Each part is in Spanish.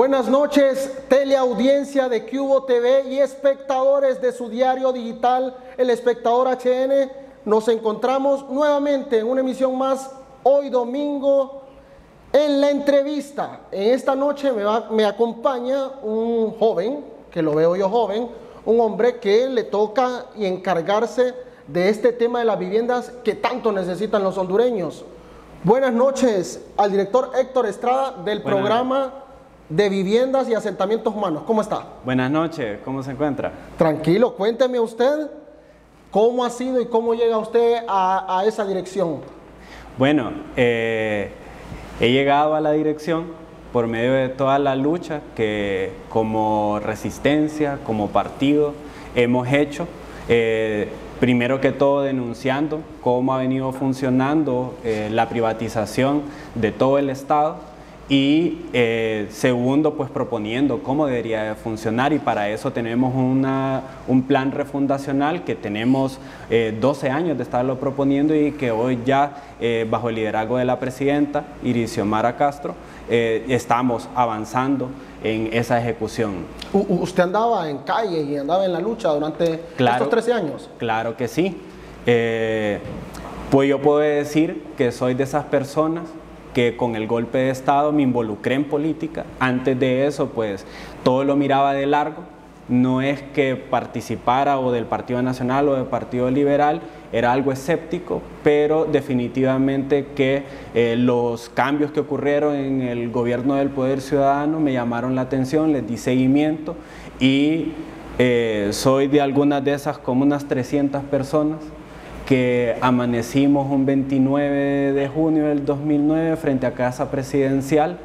Buenas noches, teleaudiencia de Cubo TV y espectadores de su diario digital, El Espectador HN. Nos encontramos nuevamente en una emisión más, hoy domingo, en la entrevista. En esta noche me acompaña un joven, que lo veo yo joven, un hombre que le toca y encargarse de este tema de las viviendas que tanto necesitan los hondureños. Buenas noches al director Héctor Estrada del programa de viviendas y asentamientos humanos. ¿Cómo está? Buenas noches, ¿cómo se encuentra? Tranquilo, cuénteme usted cómo ha sido y cómo llega usted a esa dirección. Bueno, he llegado a la dirección por medio de toda la lucha que como resistencia, como partido, hemos hecho. Primero que todo denunciando cómo ha venido funcionando la privatización de todo el Estado. Y segundo, pues proponiendo cómo debería de funcionar, y para eso tenemos un plan refundacional que tenemos 12 años de estarlo proponiendo y que hoy ya, bajo el liderazgo de la presidenta Irixiomara Castro, estamos avanzando en esa ejecución. ¿Usted andaba en calle y andaba en la lucha durante estos 13 años? Claro que sí. Pues yo puedo decir que soy de esas personas que con el golpe de Estado me involucré en política. Antes de eso, pues, todo lo miraba de largo. No es que participara o del Partido Nacional o del Partido Liberal, era algo escéptico, pero definitivamente que los cambios que ocurrieron en el gobierno del Poder Ciudadano me llamaron la atención, les di seguimiento y soy de algunas de esas, como unas 300 personas, que amanecimos un 29 de junio del 2009 frente a Casa Presidencial,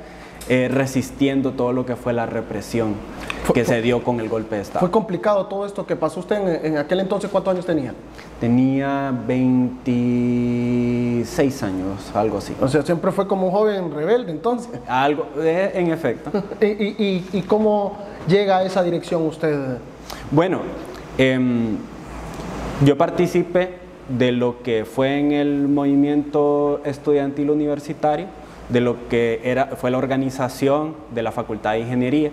resistiendo todo lo que fue la represión que se dio con el golpe de Estado. ¿Fue complicado todo esto que pasó usted en aquel entonces? ¿Cuántos años tenía? Tenía 26 años, algo así. O sea, siempre fue como un joven rebelde entonces. Algo, en efecto. ¿Y cómo llega a esa dirección usted? Bueno, yo participé de lo que fue en el movimiento estudiantil universitario, de lo que fue la organización de la Facultad de Ingeniería.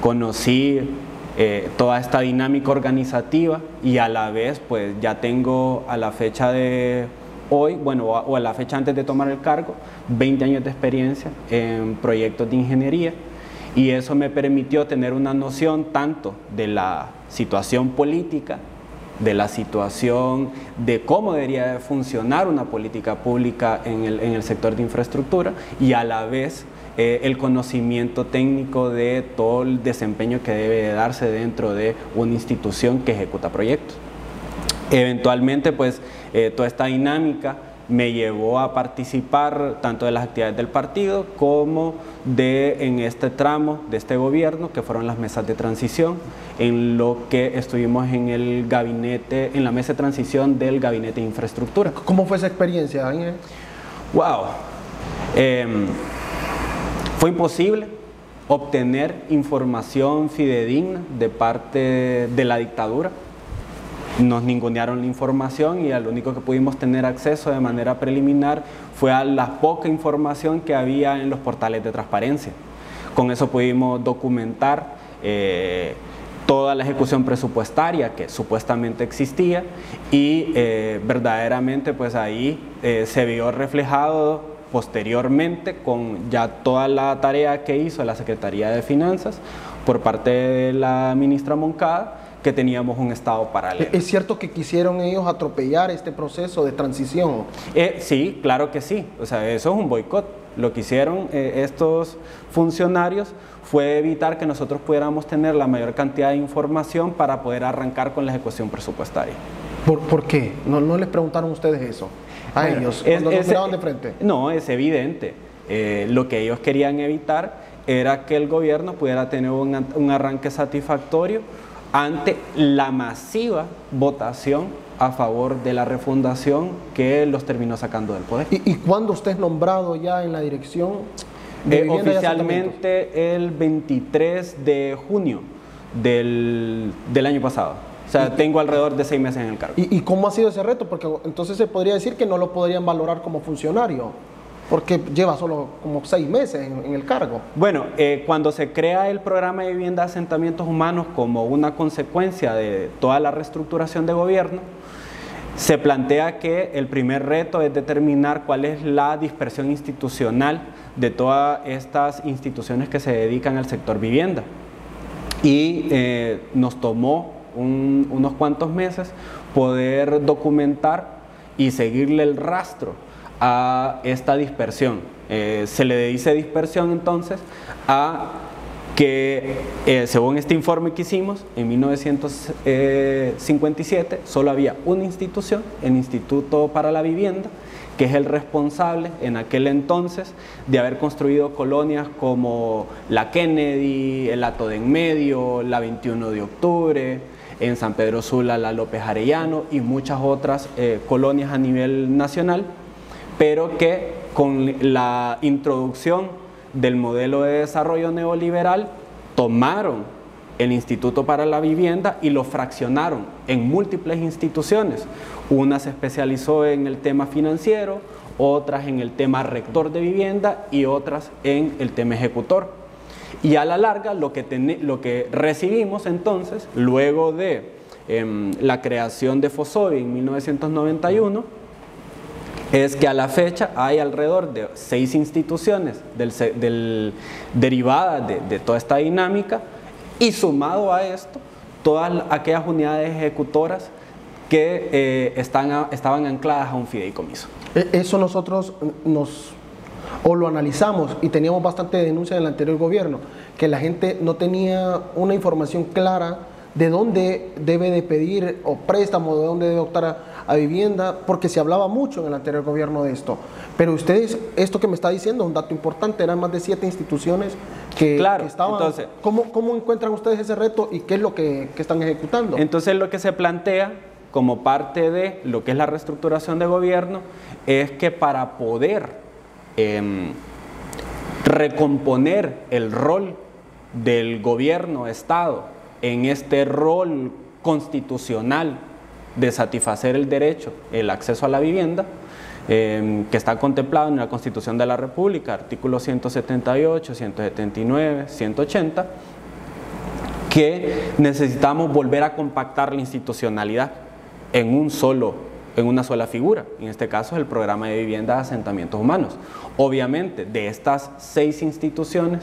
Conocí toda esta dinámica organizativa y a la vez pues ya tengo a la fecha de hoy, bueno, o a la fecha antes de tomar el cargo, 20 años de experiencia en proyectos de ingeniería, y eso me permitió tener una noción tanto de la situación política, de la situación de cómo debería funcionar una política pública en el sector de infraestructura, y a la vez el conocimiento técnico de todo el desempeño que debe de darse dentro de una institución que ejecuta proyectos. Eventualmente, pues, toda esta dinámica me llevó a participar tanto de las actividades del partido como en este tramo de este gobierno, que fueron las mesas de transición, en lo que estuvimos en el gabinete, en la mesa de transición del gabinete de infraestructura. ¿Cómo fue esa experiencia, Ángel? Wow. Fue imposible obtener información fidedigna de parte de la dictadura. Nos ningunearon la información y al único que pudimos tener acceso de manera preliminar fue a la poca información que había en los portales de transparencia. Con eso pudimos documentar toda la ejecución presupuestaria que supuestamente existía, y verdaderamente pues ahí se vio reflejado posteriormente con ya toda la tarea que hizo la Secretaría de Finanzas por parte de la ministra Moncada, que teníamos un Estado paralelo. ¿Es cierto que quisieron ellos atropellar este proceso de transición? Sí, claro que sí. O sea, eso es un boicot. Lo que hicieron estos funcionarios fue evitar que nosotros pudiéramos tener la mayor cantidad de información para poder arrancar con la ejecución presupuestaria. ¿Por qué? ¿No les preguntaron ustedes eso a ellos cuando los miraban de frente? No, es evidente. Lo que ellos querían evitar era que el gobierno pudiera tener un arranque satisfactorio ante la masiva votación a favor de la refundación que los terminó sacando del poder. ¿Y cuándo usted es nombrado ya en la dirección de vivienda? Oficialmente el 23 de junio del año pasado. O sea, tengo alrededor de 6 meses en el cargo. ¿Y cómo ha sido ese reto? Porque entonces se podría decir que no lo podrían valorar como funcionario. porque lleva solo como 6 meses en el cargo. Bueno, cuando se crea el programa de vivienda de asentamientos humanos como una consecuencia de toda la reestructuración de gobierno, se plantea que el primer reto es determinar cuál es la dispersión institucional de todas estas instituciones que se dedican al sector vivienda. Y nos tomó unos cuantos meses poder documentar y seguirle el rastro a esta dispersión. Se le dice dispersión entonces a que, según este informe que hicimos, en 1957 solo había una institución, el Instituto para la Vivienda, que es el responsable en aquel entonces de haber construido colonias como la Kennedy, el Hato de en Medio, la 21 de octubre, en San Pedro Sula la López Arellano y muchas otras colonias a nivel nacional, pero que con la introducción del modelo de desarrollo neoliberal tomaron el Instituto para la Vivienda y lo fraccionaron en múltiples instituciones. Una se especializó en el tema financiero, otras en el tema rector de vivienda y otras en el tema ejecutor. Y a la larga lo que recibimos entonces, luego de la creación de FOSOBI en 1991, es que a la fecha hay alrededor de 6 instituciones derivadas de toda esta dinámica, y sumado a esto, todas aquellas unidades ejecutoras que estaban ancladas a un fideicomiso. Eso nosotros lo analizamos y teníamos bastante denuncia en el anterior gobierno, que la gente no tenía una información clara de dónde debe de pedir o préstamo, de dónde debe optar a vivienda, porque se hablaba mucho en el anterior gobierno de esto. Pero ustedes, esto que me está diciendo, un dato importante, eran más de 7 instituciones que estaban. Entonces, ¿cómo encuentran ustedes ese reto y qué es lo que están ejecutando? Entonces, lo que se plantea como parte de lo que es la reestructuración de gobierno es que para poder recomponer el rol del gobierno, Estado, en este rol constitucional de satisfacer el derecho, el acceso a la vivienda, que está contemplado en la Constitución de la República, artículos 178, 179, 180, que necesitamos volver a compactar la institucionalidad en una sola figura, en este caso el programa de vivienda de asentamientos humanos. Obviamente, de estas 6 instituciones,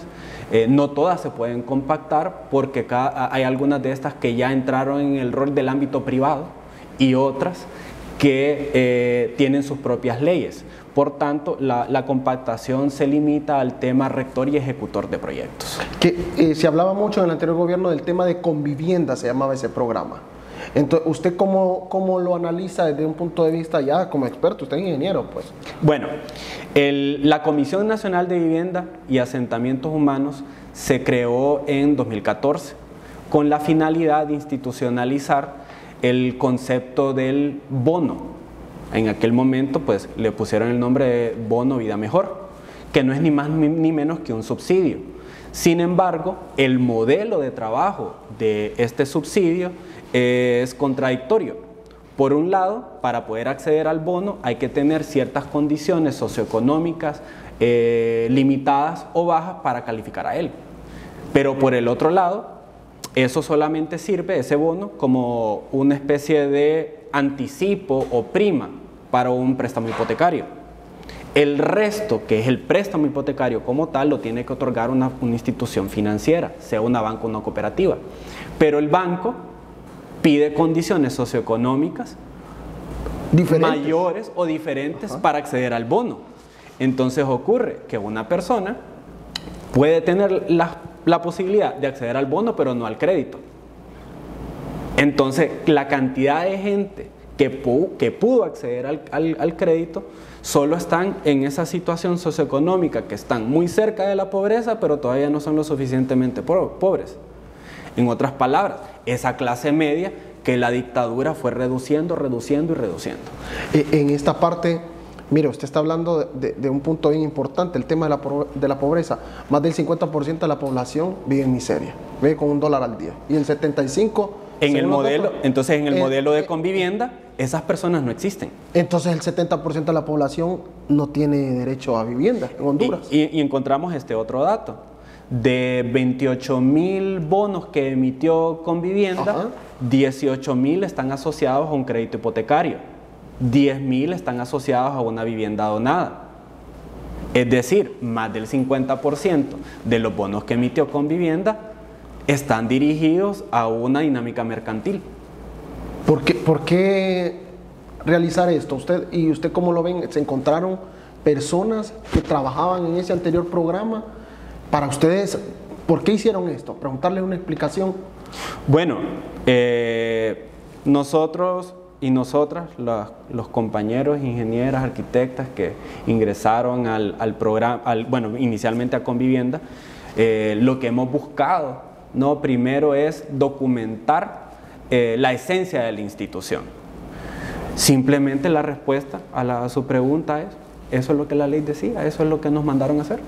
no todas se pueden compactar porque hay algunas de estas que ya entraron en el rol del ámbito privado y otras que tienen sus propias leyes. Por tanto, la compactación se limita al tema rector y ejecutor de proyectos. Se hablaba mucho en el anterior gobierno del tema de convivienda, se llamaba ese programa. Entonces, ¿usted cómo lo analiza desde un punto de vista ya como experto? Usted es ingeniero, pues. Bueno, la Comisión Nacional de Vivienda y Asentamientos Humanos se creó en 2014 con la finalidad de institucionalizar el concepto del bono. En aquel momento, pues, le pusieron el nombre de Bono Vida Mejor, que no es ni más ni menos que un subsidio. Sin embargo, el modelo de trabajo de este subsidio es contradictorio. Por un lado, para poder acceder al bono hay que tener ciertas condiciones socioeconómicas limitadas o bajas para calificar a él. Pero por el otro lado, eso solamente sirve, ese bono, como una especie de anticipo o prima para un préstamo hipotecario. El resto, que es el préstamo hipotecario como tal, lo tiene que otorgar una institución financiera, sea una banca o una cooperativa. Pero el banco pide condiciones socioeconómicas mayores o diferentes para acceder al bono. Entonces ocurre que una persona puede tener la posibilidad de acceder al bono, pero no al crédito. Entonces, la cantidad de gente que pudo acceder al crédito solo están en esa situación socioeconómica, que están muy cerca de la pobreza, pero todavía no son lo suficientemente pobres. En otras palabras, esa clase media que la dictadura fue reduciendo. En esta parte, mire, usted está hablando de un punto bien importante, el tema de la pobreza. Más del 50% de la población vive en miseria, vive con $1 al día. Y el 75% Entonces, en el modelo de Convivienda, esas personas no existen. Entonces, el 70% de la población no tiene derecho a vivienda en Honduras. Y encontramos este otro dato. De 28,000 bonos que emitió Convivienda, 18,000 están asociados a un crédito hipotecario. 10,000 están asociados a una vivienda donada. Es decir, más del 50% de los bonos que emitió Convivienda están dirigidos a una dinámica mercantil. ¿Por qué realizar esto? ¿Usted cómo lo ven? ¿Se encontraron personas que trabajaban en ese anterior programa? Para ustedes, ¿por qué hicieron esto? Preguntarles una explicación. Bueno, nosotros y nosotras, los compañeros, ingenieras, arquitectas que ingresaron al programa, inicialmente a Convivienda, lo que hemos buscado, ¿no? Primero es documentar la esencia de la institución. Simplemente la respuesta a su pregunta es, eso es lo que la ley decía, eso es lo que nos mandaron a hacer.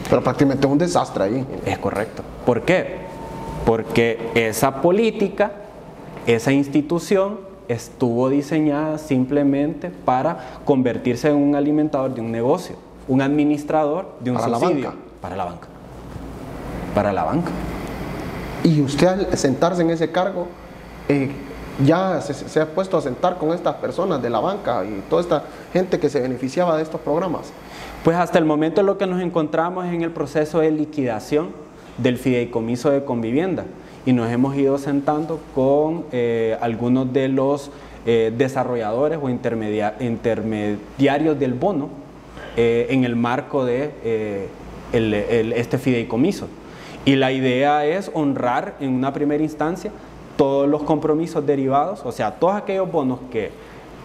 Pero prácticamente es un desastre ahí. Es correcto. ¿Por qué? Porque esa política, esa institución estuvo diseñada simplemente para convertirse en un alimentador de un negocio, un administrador de un subsidio. Para la banca. Para la banca. Y usted al sentarse en ese cargo, ya se ha puesto a sentar con estas personas de la banca y toda esta gente que se beneficiaba de estos programas. Pues hasta el momento lo que nos encontramos es en el proceso de liquidación del fideicomiso de Convivienda y nos hemos ido sentando con algunos de los desarrolladores o intermediarios del bono en el marco de este fideicomiso. Y la idea es honrar en una primera instancia todos los compromisos derivados, o sea, todos aquellos bonos que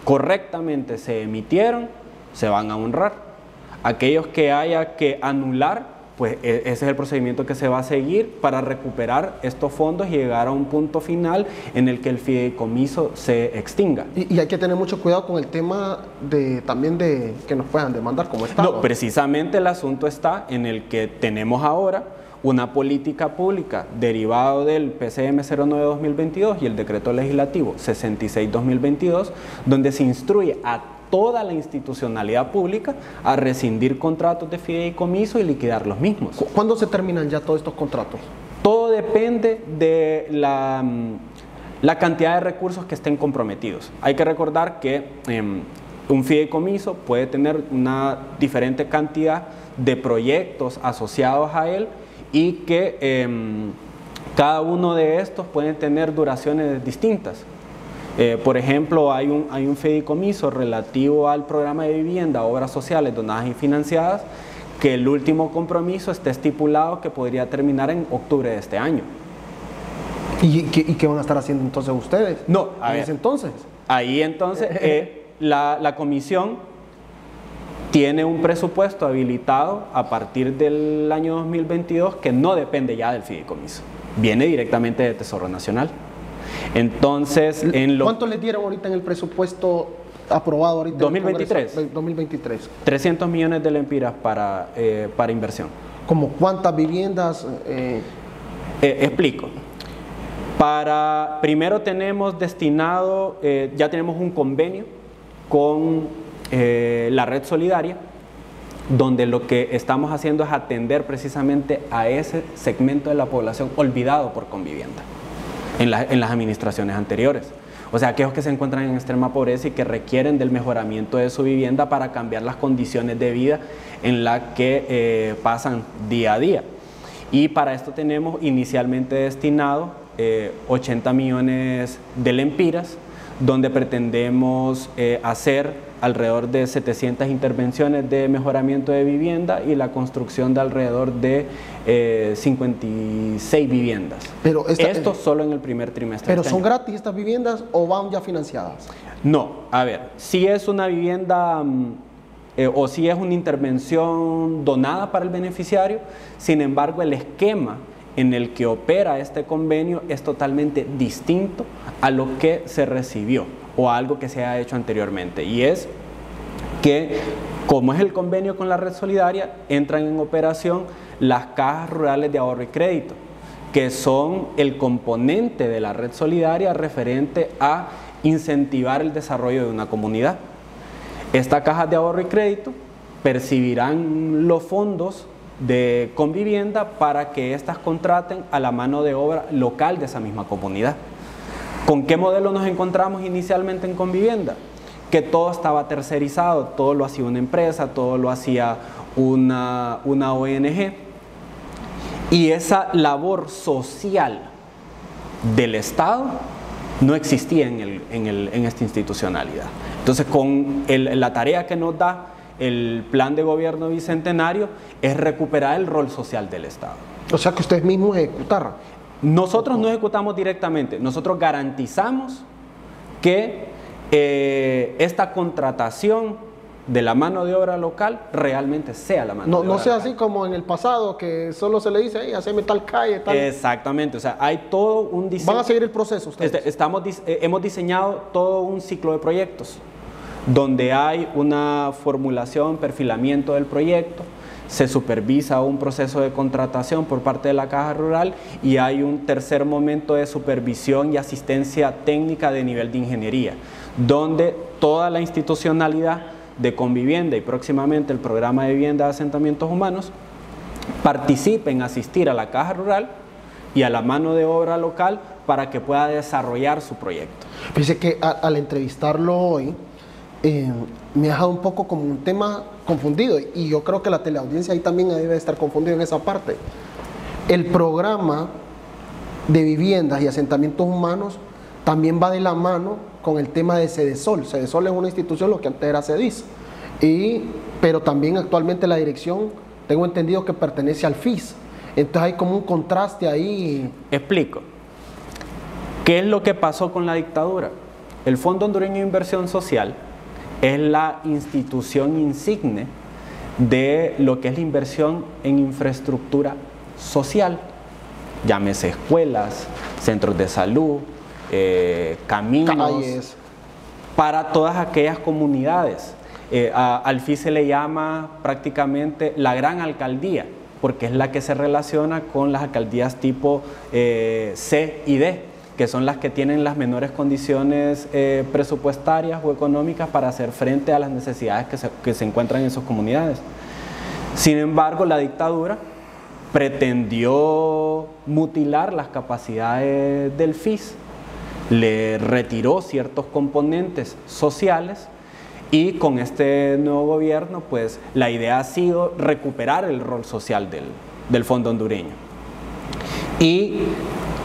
correctamente se emitieron, se van a honrar. Aquellos que haya que anular, pues ese es el procedimiento que se va a seguir para recuperar estos fondos y llegar a un punto final en el que el fideicomiso se extinga. Y hay que tener mucho cuidado con el tema también de que nos puedan demandar como Estado. No, precisamente el asunto está en el que tenemos ahora una política pública derivado del PCM 09-2022 y el decreto legislativo 66-2022, donde se instruye a toda la institucionalidad pública a rescindir contratos de fideicomiso y liquidar los mismos. ¿Cuándo se terminan ya todos estos contratos? Todo depende de la cantidad de recursos que estén comprometidos. Hay que recordar que un fideicomiso puede tener una diferente cantidad de proyectos asociados a él y que cada uno de estos puede tener duraciones distintas. Por ejemplo, hay un fideicomiso relativo al programa de vivienda, obras sociales donadas y financiadas, que el último compromiso está estipulado que podría terminar en octubre de este año. ¿Y qué van a estar haciendo entonces ustedes? No, a ver, entonces. Ahí entonces la comisión tiene un presupuesto habilitado a partir del año 2022 que no depende ya del fideicomiso, viene directamente de Tesoro Nacional. Entonces, ¿cuánto les dieron ahorita en el presupuesto aprobado ahorita 2023? En el 2023. 300 millones de lempiras para inversión. ¿Como cuántas viviendas? Explico. Primero tenemos destinado, ya tenemos un convenio con la red solidaria, donde lo que estamos haciendo es atender precisamente a ese segmento de la población olvidado por Convivienda en las administraciones anteriores. O sea, aquellos que se encuentran en extrema pobreza y que requieren del mejoramiento de su vivienda para cambiar las condiciones de vida en las que pasan día a día. Y para esto tenemos inicialmente destinado 80 millones de lempiras, donde pretendemos hacer alrededor de 700 intervenciones de mejoramiento de vivienda y la construcción de alrededor de 56 viviendas. Pero esto solo en el primer trimestre. ¿Pero son gratis estas viviendas o van ya financiadas? No, a ver, si es una vivienda o si es una intervención donada para el beneficiario, sin embargo el esquema en el que opera este convenio es totalmente distinto a lo que se recibió o a algo que se ha hecho anteriormente, y es que, como es el convenio con la red solidaria, entran en operación las cajas rurales de ahorro y crédito, que son el componente de la red solidaria referente a incentivar el desarrollo de una comunidad. Estas cajas de ahorro y crédito percibirán los fondos de Convivienda para que éstas contraten a la mano de obra local de esa misma comunidad. ¿Con qué modelo nos encontramos inicialmente en Convivienda? Que todo estaba tercerizado, todo lo hacía una empresa, todo lo hacía una ONG, y esa labor social del Estado no existía en esta institucionalidad. Entonces, con la tarea que nos da el Plan de Gobierno Bicentenario es recuperar el rol social del Estado. O sea que ustedes mismos ejecutaron. Nosotros no ejecutamos directamente, nosotros garantizamos que esta contratación de la mano de obra local realmente sea la mano de obra local. No sea así como en el pasado, que solo se le dice, hey, haceme tal calle, tal. Exactamente, o sea, hay todo un diseño. ¿Van a seguir el proceso ustedes? Hemos diseñado todo un ciclo de proyectos, donde hay una formulación, perfilamiento del proyecto, se supervisa un proceso de contratación por parte de la Caja Rural y hay un tercer momento de supervisión y asistencia técnica de nivel de ingeniería, donde toda la institucionalidad de Convivienda y próximamente el programa de vivienda de asentamientos humanos participe en asistir a la Caja Rural y a la mano de obra local para que pueda desarrollar su proyecto. Fíjese que al entrevistarlo hoy me ha dejado un poco como un tema confundido, y yo creo que la teleaudiencia ahí también debe estar confundida en esa parte. El programa de viviendas y asentamientos humanos también va de la mano con el tema de Cedesol. Cedesol es una institución, lo que antes era CEDIS, pero también actualmente la dirección, tengo entendido que pertenece al FIS. Entonces hay como un contraste ahí. Explico. ¿Qué es lo que pasó con la dictadura? El Fondo Hondureño de Inversión Social es la institución insigne de lo que es la inversión en infraestructura social, llámese escuelas, centros de salud, caminos, calles, para todas aquellas comunidades. Al FIS se le llama prácticamente la gran alcaldía, porque es la que se relaciona con las alcaldías tipo C y D, que son las que tienen las menores condiciones presupuestarias o económicas para hacer frente a las necesidades que se encuentran en sus comunidades. Sin embargo, la dictadura pretendió mutilar las capacidades del FIS, le retiró ciertos componentes sociales, y con este nuevo gobierno, pues la idea ha sido recuperar el rol social del Fondo hondureño. Y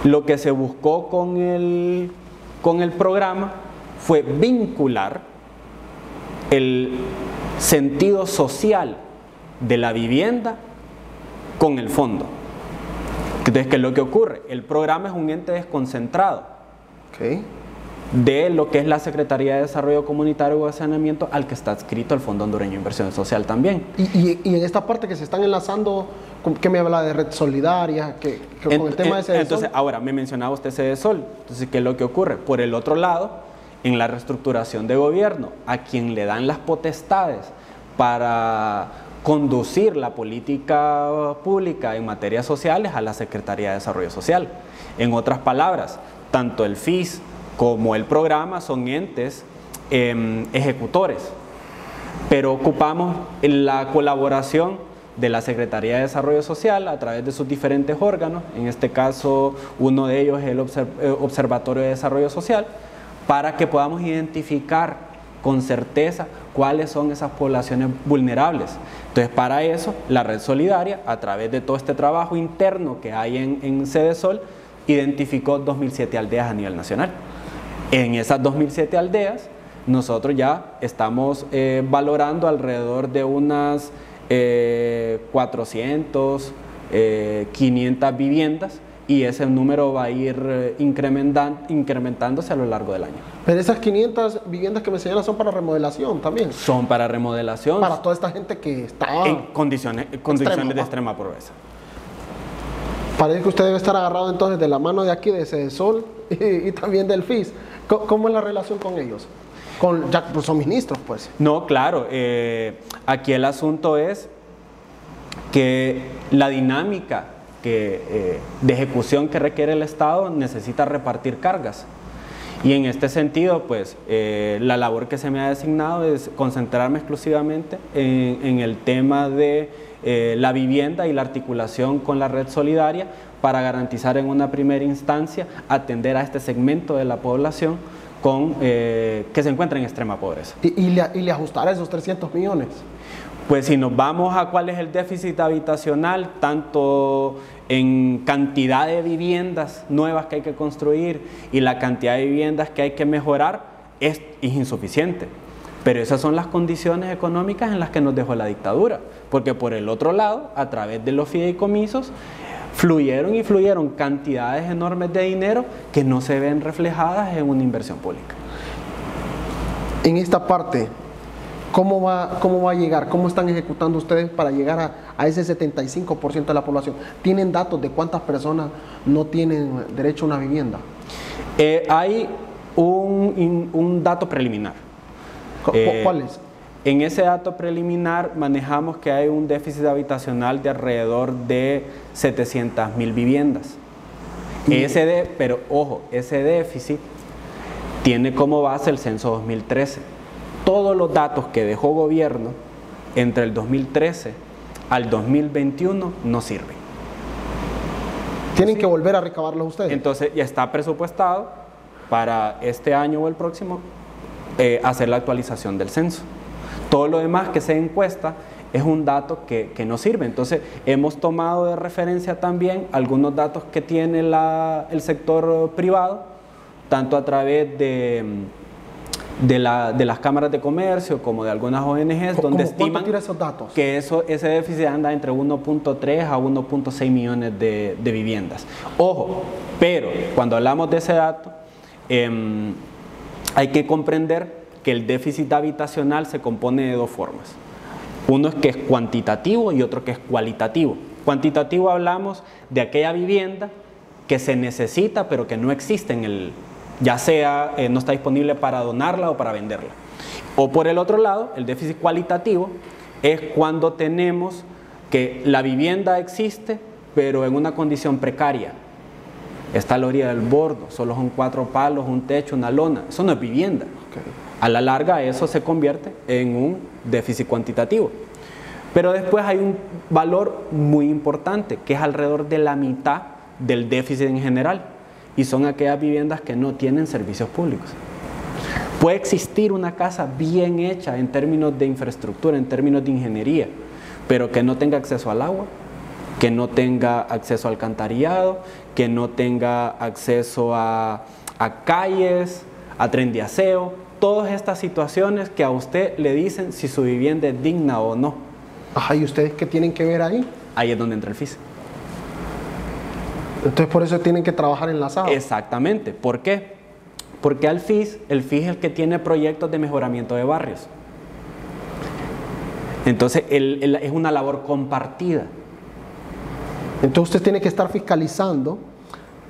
lo que se buscó con el programa fue vincular el sentido social de la vivienda con el fondo. Entonces, ¿qué es lo que ocurre? El programa es un ente desconcentrado de lo que es la Secretaría de Desarrollo Comunitario y Saneamiento, al que está adscrito el Fondo Hondureño de Inversión Social también. Y en esta parte que se están enlazando, ¿qué me habla de red solidaria? Con el tema de Cedesol. Entonces, ahora me mencionaba usted Cedesol. Entonces, ¿qué es lo que ocurre? Por el otro lado, en la reestructuración de gobierno, a quien le dan las potestades para conducir la política pública en materias sociales, a la Secretaría de Desarrollo Social. En otras palabras, tanto el FIS como el programa son entes ejecutores, pero ocupamos la colaboración de la Secretaría de Desarrollo Social a través de sus diferentes órganos, en este caso uno de ellos es el Observatorio de Desarrollo Social, para que podamos identificar con certeza cuáles son esas poblaciones vulnerables. Entonces, para eso, la Red Solidaria, a través de todo este trabajo interno que hay en Cedesol, identificó 2007 aldeas a nivel nacional. En esas 2007 aldeas, nosotros ya estamos valorando alrededor de unas 400, 500 viviendas, y ese número va a ir incrementándose a lo largo del año. Pero esas 500 viviendas que me señalan son para remodelación también. Son para remodelación. Para toda esta gente que está en condiciones de extrema pobreza. Parece que usted debe estar agarrado entonces de la mano de aquí, de Cedesol y también del FIS. ¿Cómo es la relación con ellos? Ya pues son ministros, pues. No, claro. Aquí el asunto es que la dinámica de ejecución que requiere el Estado, necesita repartir cargas. Y en este sentido, pues, la labor que se me ha designado es concentrarme exclusivamente en el tema de la vivienda y la articulación con la red solidaria para garantizar en una primera instancia atender a este segmento de la población que se encuentra en extrema pobreza. ¿Y le ajustará esos 300 millones? Pues si nos vamos a cuál es el déficit habitacional, tanto en cantidad de viviendas nuevas que hay que construir y la cantidad de viviendas que hay que mejorar, es insuficiente. Pero esas son las condiciones económicas en las que nos dejó la dictadura, porque por el otro lado, a través de los fideicomisos, fluyeron cantidades enormes de dinero que no se ven reflejadas en una inversión pública. En esta parte, ¿cómo va a llegar? ¿Cómo están ejecutando ustedes para llegar a ese 75% de la población? ¿Tienen datos de cuántas personas no tienen derecho a una vivienda? Hay un dato preliminar. ¿Cuál es? En ese dato preliminar manejamos que hay un déficit habitacional de alrededor de 700.000 viviendas. Pero ojo, ese déficit tiene como base el censo 2013. Todos los datos que dejó gobierno entre el 2013 al 2021 no sirven. Tienen que volver a recabarlos ustedes. Entonces ya está presupuestado para este año o el próximo hacer la actualización del censo. Todo lo demás que se encuesta es un dato que no sirve. Entonces hemos tomado de referencia también algunos datos que tiene el sector privado, tanto a través de las cámaras de comercio como de algunas ONGs, donde estiman esos datos? Que ese déficit anda entre 1.3 a 1.6 millones de viviendas. Ojo, pero cuando hablamos de ese dato, hay que comprender que el déficit habitacional se compone de dos formas. Uno es que es cuantitativo y otro que es cualitativo. Cuantitativo hablamos de aquella vivienda que se necesita pero que no existe ya sea no está disponible para donarla o para venderla. O por el otro lado, el déficit cualitativo es cuando tenemos que la vivienda existe pero en una condición precaria. Está a la orilla del bordo, solo son 4 palos, un techo, una lona. Eso no es vivienda. Okay. A la larga eso se convierte en un déficit cuantitativo. Pero después hay un valor muy importante, que es alrededor de la mitad del déficit en general, y son aquellas viviendas que no tienen servicios públicos. Puede existir una casa bien hecha en términos de infraestructura, en términos de ingeniería, pero que no tenga acceso al agua, que no tenga acceso al alcantarillado, que no tenga acceso a calles, a tren de aseo, todas estas situaciones que a usted le dicen si su vivienda es digna o no. Ajá, ¿y ustedes qué tienen que ver ahí? Ahí es donde entra el FIS. Entonces por eso tienen que trabajar enlazados. Exactamente. ¿Por qué? Porque el FIS es el que tiene proyectos de mejoramiento de barrios. Entonces es una labor compartida. Entonces usted tiene que estar fiscalizando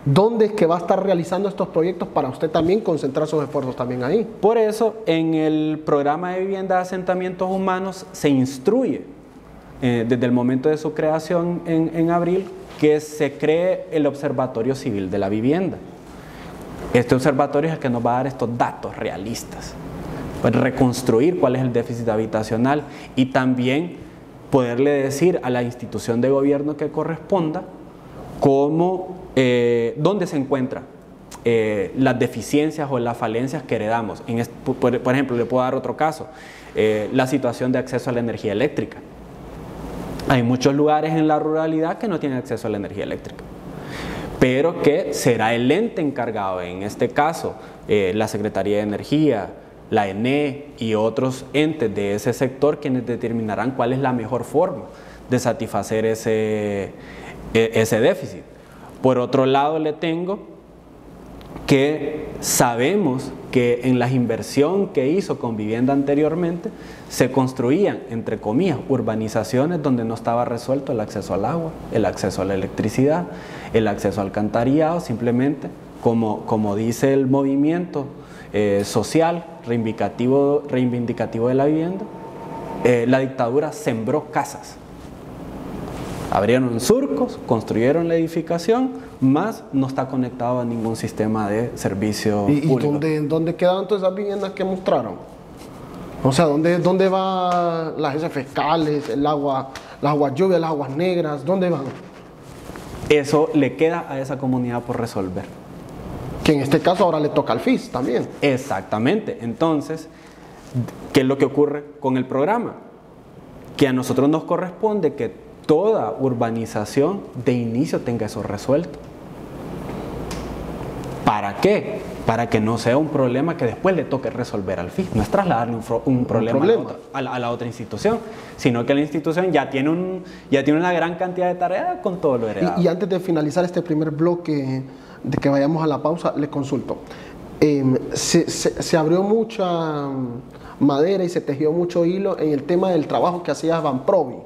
dónde es que va a estar realizando estos proyectos para usted también concentrar sus esfuerzos también ahí. Por eso en el programa de vivienda de asentamientos humanos se instruye desde el momento de su creación en abril que se cree el Observatorio Civil de la Vivienda. Este observatorio es el que nos va a dar estos datos realistas, pues reconstruir cuál es el déficit habitacional y también poderle decir a la institución de gobierno que corresponda dónde se encuentran las deficiencias o las falencias que heredamos. Por ejemplo, le puedo dar otro caso, la situación de acceso a la energía eléctrica. Hay muchos lugares en la ruralidad que no tienen acceso a la energía eléctrica, pero que será el ente encargado, en este caso la Secretaría de Energía, la ENE y otros entes de ese sector, quienes determinarán cuál es la mejor forma de satisfacer ese déficit. Por otro lado, le tengo que sabemos que en la inversión que hizo con vivienda anteriormente se construían, entre comillas, urbanizaciones donde no estaba resuelto el acceso al agua, el acceso a la electricidad, el acceso al alcantarillado. Simplemente, como dice el movimiento social reivindicativo de la vivienda, la dictadura sembró casas. Abrieron surcos, construyeron la edificación, más no está conectado a ningún sistema de servicio público. ¿Y dónde quedan todas esas viviendas que mostraron? O sea, ¿dónde van las agencias fiscales, el agua, las aguas lluvias, las aguas negras? ¿Dónde van? Eso le queda a esa comunidad por resolver. Que en este caso ahora le toca al FIS también. Exactamente. Entonces, ¿qué es lo que ocurre con el programa? Que a nosotros nos corresponde que toda urbanización de inicio tenga eso resuelto. ¿Para qué? Para que no sea un problema que después le toque resolver al FIS. No es trasladarle un problema a la otra institución, sino que la institución ya tiene una gran cantidad de tareas con todo lo heredado. Y antes de finalizar este primer bloque, de que vayamos a la pausa, le consulto. Se abrió mucha madera y se tejió mucho hilo en el tema del trabajo que hacía Banprovi.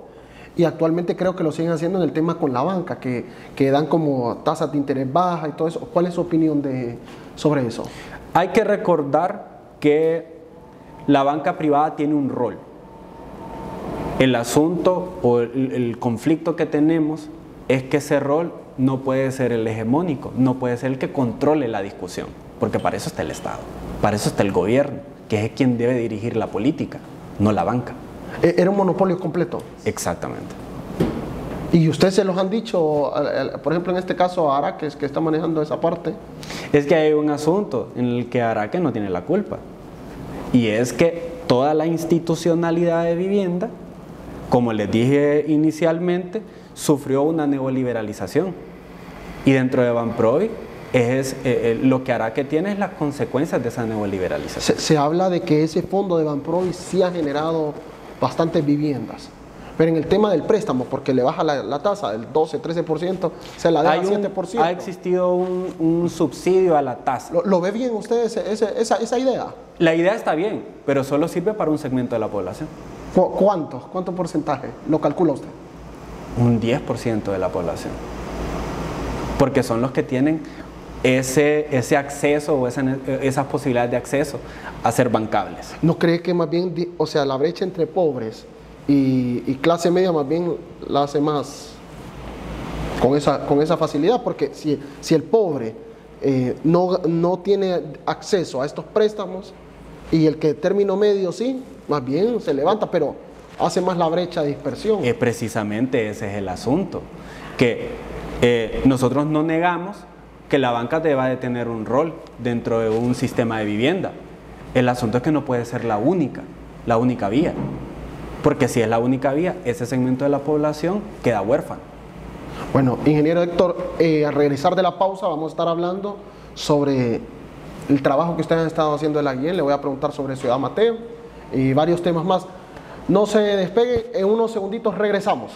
Y actualmente creo que lo siguen haciendo en el tema con la banca, que dan como tasas de interés bajas y todo eso. ¿Cuál es su opinión sobre eso? Hay que recordar que la banca privada tiene un rol. El asunto o el conflicto que tenemos es que ese rol no puede ser el hegemónico, no puede ser el que controle la discusión, porque para eso está el Estado, para eso está el gobierno, que es quien debe dirigir la política, no la banca. ¿Era un monopolio completo? Exactamente. ¿Y ustedes se los han dicho, por ejemplo, en este caso a Araque, que está manejando esa parte? Es que hay un asunto en el que Araque no tiene la culpa. Y es que toda la institucionalidad de vivienda, como les dije inicialmente, sufrió una neoliberalización. Y dentro de Banprovi, lo que Araque tiene es las consecuencias de esa neoliberalización. Se habla de que ese fondo de Banprovi sí ha generado bastantes viviendas, pero en el tema del préstamo, porque le baja la tasa del 12-13%, se la deja al 7%. Ha existido un subsidio a la tasa. ¿Lo ve bien usted esa idea? La idea está bien, pero solo sirve para un segmento de la población. ¿Cuánto porcentaje lo calcula usted? Un 10% de la población. Porque son los que tienen ese acceso o esas posibilidades de acceso a ser bancables. ¿No cree que más bien, o sea, la brecha entre pobres y clase media más bien la hace más con esa facilidad? Porque si el pobre no tiene acceso a estos préstamos y el que término medio sí, más bien se levanta, pero hace más la brecha de dispersión. Precisamente ese es el asunto, que nosotros no negamos que la banca deba de tener un rol dentro de un sistema de vivienda. El asunto es que no puede ser la única vía, porque si es la única vía, ese segmento de la población queda huérfano. Bueno, ingeniero Héctor, al regresar de la pausa vamos a estar hablando sobre el trabajo que ustedes han estado haciendo en la Guillén. Le voy a preguntar sobre Ciudad Mateo y varios temas más. No se despegue, en unos segunditos regresamos.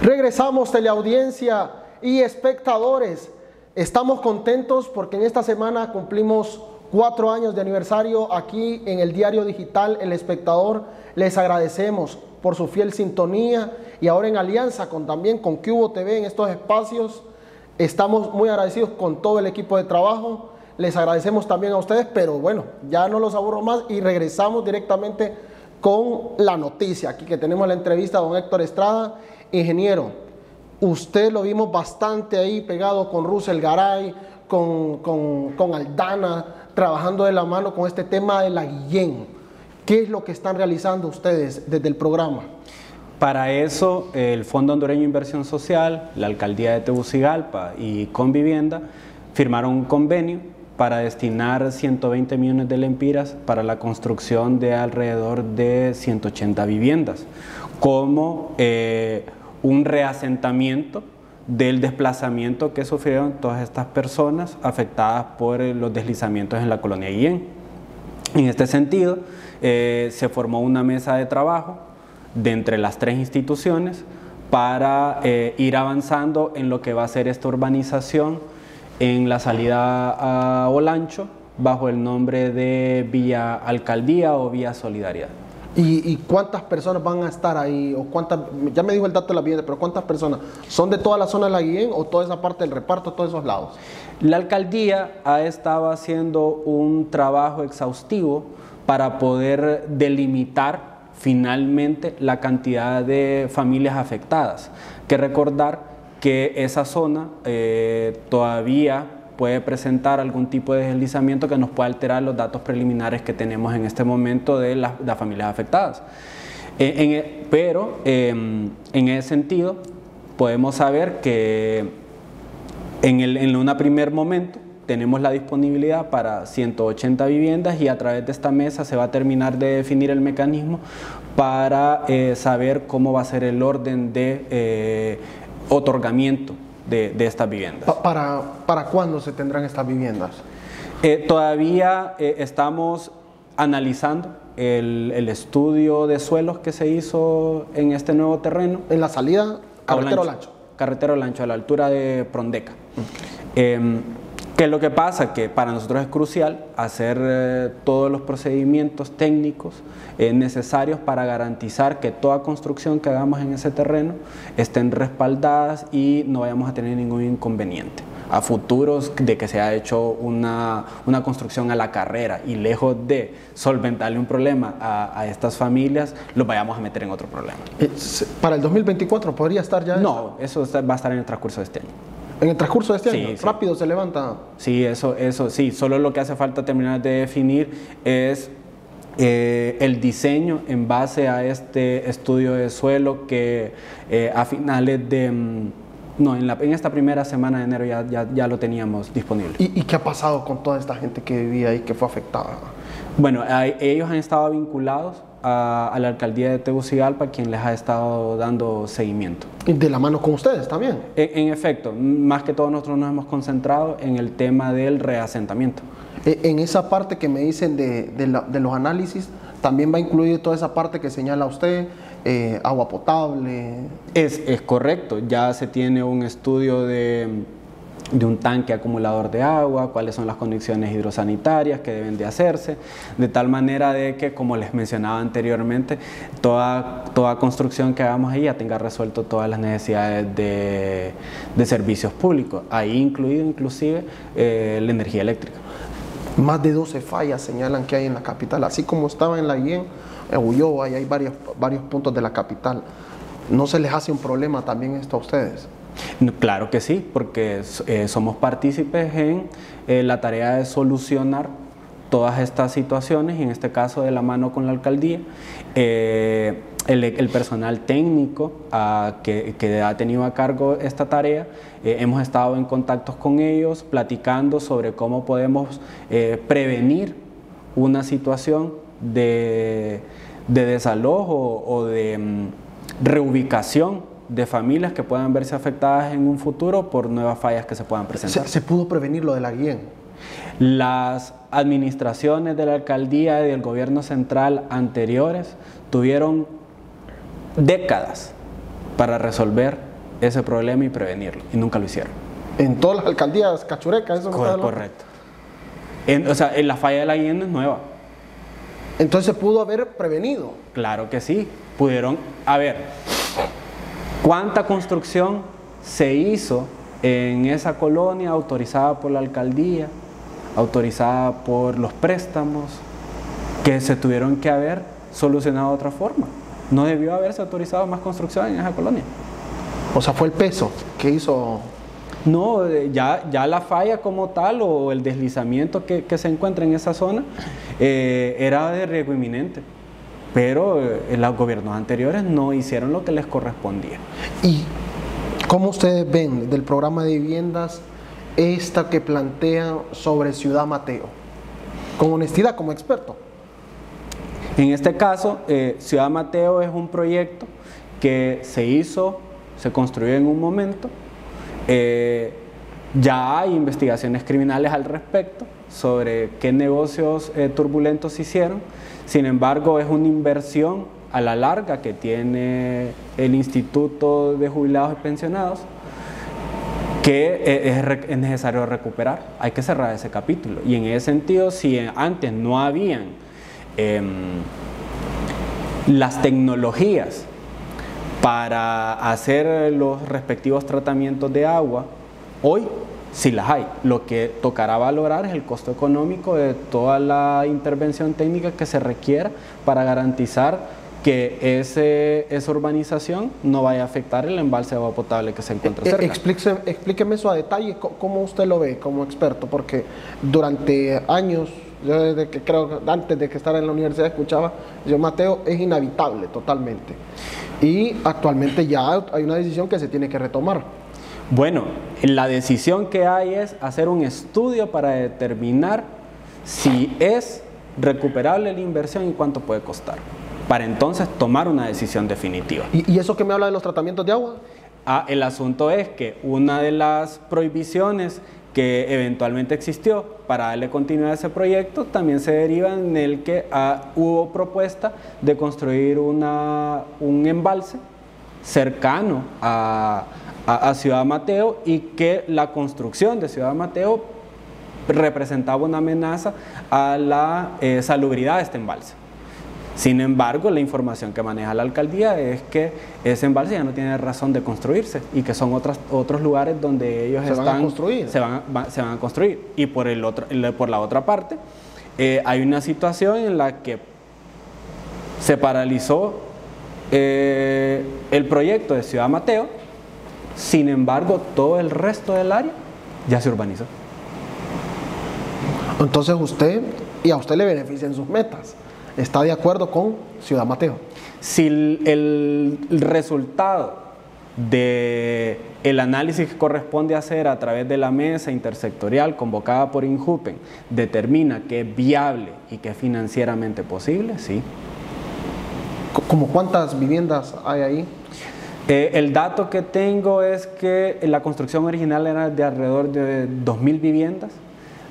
Regresamos, teleaudiencia y espectadores. Estamos contentos porque en esta semana cumplimos 4 años de aniversario aquí en el diario digital El Espectador. Les agradecemos por su fiel sintonía y ahora en alianza también con Cubo TV en estos espacios. Estamos muy agradecidos con todo el equipo de trabajo. Les agradecemos también a ustedes, pero bueno, ya no los aburro más y regresamos directamente con la noticia. Aquí que tenemos la entrevista a don Héctor Estrada. Ingeniero, usted lo vimos bastante ahí pegado con Russell Garay, con Aldana, trabajando de la mano con este tema de la Guillén. ¿Qué es lo que están realizando ustedes desde el programa? Para eso, el Fondo Hondureño de Inversión Social, la Alcaldía de Tegucigalpa y Convivienda firmaron un convenio para destinar 120 millones de lempiras para la construcción de alrededor de 180 viviendas, como un reasentamiento del desplazamiento que sufrieron todas estas personas afectadas por los deslizamientos en la colonia Guillén. En este sentido, se formó una mesa de trabajo de entre las tres instituciones para ir avanzando en lo que va a ser esta urbanización en la salida a Olancho bajo el nombre de Villa Alcaldía o Villa Solidaridad. ¿Y cuántas personas van a estar ahí? ¿O cuántas, ya me dijo el dato de la vivienda, pero cuántas personas? ¿Son de toda la zona de la Guillén o toda esa parte del reparto, todos esos lados? La alcaldía ha estado haciendo un trabajo exhaustivo para poder delimitar finalmente la cantidad de familias afectadas. Hay que recordar que esa zona todavía puede presentar algún tipo de deslizamiento que nos pueda alterar los datos preliminares que tenemos en este momento de las familias afectadas. Pero en ese sentido podemos saber que en un primer momento tenemos la disponibilidad para 180 viviendas y a través de esta mesa se va a terminar de definir el mecanismo para saber cómo va a ser el orden de otorgamiento de estas viviendas. ¿Para cuándo se tendrán estas viviendas? Todavía estamos analizando el estudio de suelos que se hizo en este nuevo terreno. En la salida Carretera Olancho. Carretera Olancho, a la altura de Prondeca. ¿Qué es lo que pasa? Que para nosotros es crucial hacer todos los procedimientos técnicos necesarios para garantizar que toda construcción que hagamos en ese terreno estén respaldadas y no vayamos a tener ningún inconveniente a futuros de que se ha hecho una construcción a la carrera y lejos de solventarle un problema a estas familias, los vayamos a meter en otro problema. ¿Para el 2024 podría estar ya? No, eso va a estar en el transcurso de este año. ¿En el transcurso de este año? Sí. ¿Rápido se levanta? Sí, eso sí. Solo lo que hace falta terminar de definir es el diseño en base a este estudio de suelo que a finales de... en esta primera semana de enero ya lo teníamos disponible. ¿Y qué ha pasado con toda esta gente que vivía ahí, que fue afectada? Bueno, ellos han estado vinculados a la alcaldía de Tegucigalpa, quien les ha estado dando seguimiento. ¿Y de la mano con ustedes también? En efecto, más que todo nosotros nos hemos concentrado en el tema del reasentamiento. En esa parte que me dicen de los análisis, ¿también va a incluir toda esa parte que señala usted? Agua potable. Es correcto, ya se tiene un estudio de un tanque acumulador de agua, cuáles son las condiciones hidrosanitarias que deben de hacerse, de tal manera de que, como les mencionaba anteriormente, toda construcción que hagamos ahí ya tenga resuelto todas las necesidades de servicios públicos, ahí incluido inclusive la energía eléctrica. Más de 12 fallas señalan que hay en la capital, así como estaba en la Guillén, Ulloa, y hay varios puntos de la capital. ¿No se les hace un problema también esto a ustedes? Claro que sí, porque somos partícipes en la tarea de solucionar todas estas situaciones, y en este caso de la mano con la alcaldía. El personal técnico que ha tenido a cargo esta tarea, hemos estado en contactos con ellos, platicando sobre cómo podemos prevenir una situación de desalojo o de reubicación de familias que puedan verse afectadas en un futuro por nuevas fallas que se puedan presentar. ¿Se pudo prevenir lo de la Guillén? Las administraciones de la alcaldía y del gobierno central anteriores tuvieron décadas para resolver ese problema y prevenirlo, y nunca lo hicieron. ¿En todas las alcaldías cachurecas? Eso Correcto. En la falla de la Guillén es nueva. Entonces pudo haber prevenido. Claro que sí, pudieron. A ver, ¿cuánta construcción se hizo en esa colonia autorizada por la alcaldía, autorizada por los préstamos, que se tuvieron que haber solucionado de otra forma? No debió haberse autorizado más construcción en esa colonia. O sea, fue el peso que hizo. No, ya la falla como tal o el deslizamiento que se encuentra en esa zona era de riesgo inminente, pero los gobiernos anteriores no hicieron lo que les correspondía. ¿Y cómo ustedes ven del programa de viviendas esta que plantea sobre Ciudad Mateo? Con honestidad, como experto. En este caso, Ciudad Mateo es un proyecto que se construyó en un momento. Ya hay investigaciones criminales al respecto sobre qué negocios turbulentos se hicieron. Sin embargo, es una inversión a la larga que tiene el Instituto de Jubilados y Pensionados que es necesario recuperar. Hay que cerrar ese capítulo. Y en ese sentido, si antes no habían las tecnologías para hacer los respectivos tratamientos de agua, hoy sí las hay. Lo que tocará valorar es el costo económico de toda la intervención técnica que se requiera para garantizar que esa urbanización no vaya a afectar el embalse de agua potable que se encuentra cerca. Explíqueme eso a detalle, ¿cómo usted lo ve como experto? Porque durante años, yo desde que creo, antes de que estar en la universidad escuchaba, yo Mateo es inhabitable totalmente. Y actualmente ya hay una decisión que se tiene que retomar. Bueno, la decisión que hay es hacer un estudio para determinar si es recuperable la inversión y cuánto puede costar, para entonces tomar una decisión definitiva. ¿Y eso que me habla de los tratamientos de agua? El asunto es que una de las prohibiciones que eventualmente existió para darle continuidad a ese proyecto también se deriva en el que hubo propuesta de construir un embalse cercano a Ciudad Mateo y que la construcción de Ciudad Mateo representaba una amenaza a la salubridad de este embalse. Sin embargo, la información que maneja la alcaldía es que ese embalse ya no tiene razón de construirse y que son otros lugares donde ellos se van a construir. Y por la otra parte, hay una situación en la que se paralizó el proyecto de Ciudad Mateo. Sin embargo, todo el resto del área ya se urbanizó. Entonces a usted le benefician sus metas. ¿Está de acuerdo con Ciudad Mateo? Si el resultado del análisis que corresponde hacer a través de la mesa intersectorial convocada por INJUPEN determina que es viable y que es financieramente posible, sí. ¿Cómo cuántas viviendas hay ahí? El dato que tengo es que la construcción original era de alrededor de 2.000 viviendas.